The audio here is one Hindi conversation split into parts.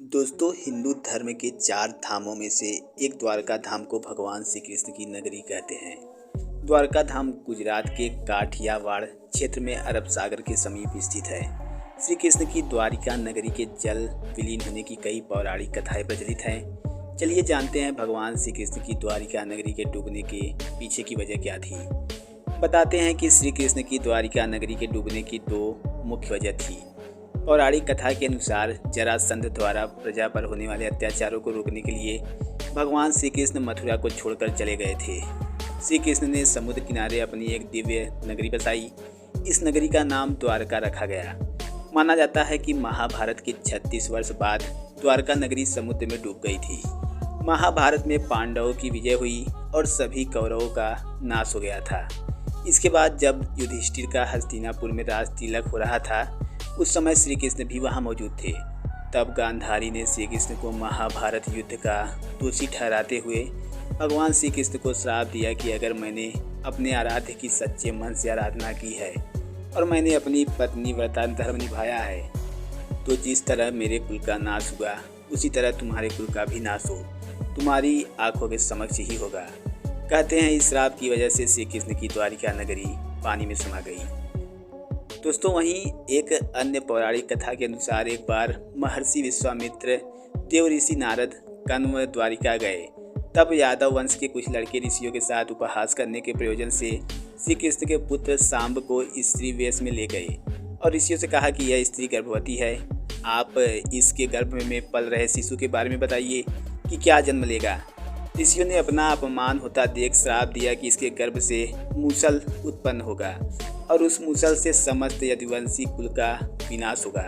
दोस्तों, हिंदू धर्म के 4 धामों में से एक द्वारका धाम को भगवान श्री कृष्ण की नगरी कहते हैं। द्वारका धाम गुजरात के काठियावाड़ क्षेत्र में अरब सागर के समीप स्थित है। श्री कृष्ण की द्वारिका नगरी के जल विलीन होने की कई पौराणिक कथाएं प्रचलित हैं। चलिए जानते हैं भगवान श्री कृष्ण की द्वारिका नगरी के डूबने के पीछे की वजह क्या थी। बताते हैं कि श्री कृष्ण की द्वारिका नगरी के डूबने की 2 मुख्य वजह थी। पौराणिक कथा के अनुसार जरासंध द्वारा प्रजा पर होने वाले अत्याचारों को रोकने के लिए भगवान श्री कृष्ण मथुरा को छोड़कर चले गए थे। श्री कृष्ण ने समुद्र किनारे अपनी एक दिव्य नगरी बसाई। इस नगरी का नाम द्वारका रखा गया। माना जाता है कि महाभारत के 36 वर्ष बाद द्वारका नगरी समुद्र में डूब गई थी। महाभारत में पांडवों की विजय हुई और सभी कौरवों का नाश हो गया था। इसके बाद जब युधिष्ठिर का हस्तिनापुर में राज तिलक हो रहा था, उस समय श्री कृष्ण भी वहां मौजूद थे। तब गांधारी ने श्री कृष्ण को महाभारत युद्ध का दोषी ठहराते हुए भगवान श्री कृष्ण को श्राप दिया कि अगर मैंने अपने आराध्य की सच्चे मन से आराधना की है और मैंने अपनी पत्नी व्रता धर्म निभाया है, तो जिस तरह मेरे कुल का नाश हुआ उसी तरह तुम्हारे कुल का भी नाश हो, तुम्हारी आंखों के समक्ष ही होगा। कहते हैं इस श्राप की वजह से श्री कृष्ण की द्वारिका नगरी पानी में समा गई। दोस्तों, वहीं एक अन्य पौराणिक कथा के अनुसार एक बार महर्षि विश्वामित्र देव ऋषि नारद कन्व द्वारिका गए। तब यादव वंश के कुछ लड़के ऋषियों के साथ उपहास करने के प्रयोजन से श्री कृष्ण के पुत्र सांब को स्त्री वेश में ले गए और ऋषियों से कहा कि यह स्त्री गर्भवती है। आप इसके गर्भ में पल रहे शिशु के बारे में बताइए कि क्या जन्म लेगा। ऋषियों ने अपना अपमान होता देख श्राप दिया कि इसके गर्भ से मूसल उत्पन्न होगा और उस मूसल से समस्त यदुवंशी कुल का विनाश होगा।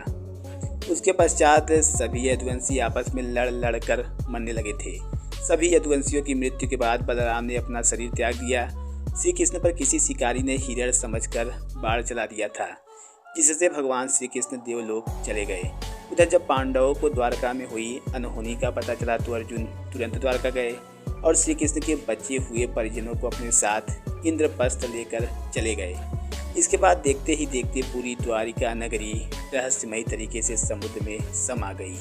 उसके पश्चात सभी यदुवंशी आपस में लड़ कर मरने लगे थे। सभी यदुवंशियों की मृत्यु के बाद बलराम ने अपना शरीर त्याग दिया। श्री कृष्ण पर किसी शिकारी ने हिरण समझकर बाढ़ चला दिया था, जिससे भगवान श्री कृष्ण देवलोक चले गए। उधर जब पांडवों को द्वारका में हुई अनहोनी का पता चला तो अर्जुन तुरंत द्वारका गए और श्री कृष्ण के बचे हुए परिजनों को अपने साथ इंद्रप्रस्थ लेकर चले गए। इसके बाद देखते ही देखते पूरी द्वारिका नगरी रहस्यमयी तरीके से समुद्र में समा गई।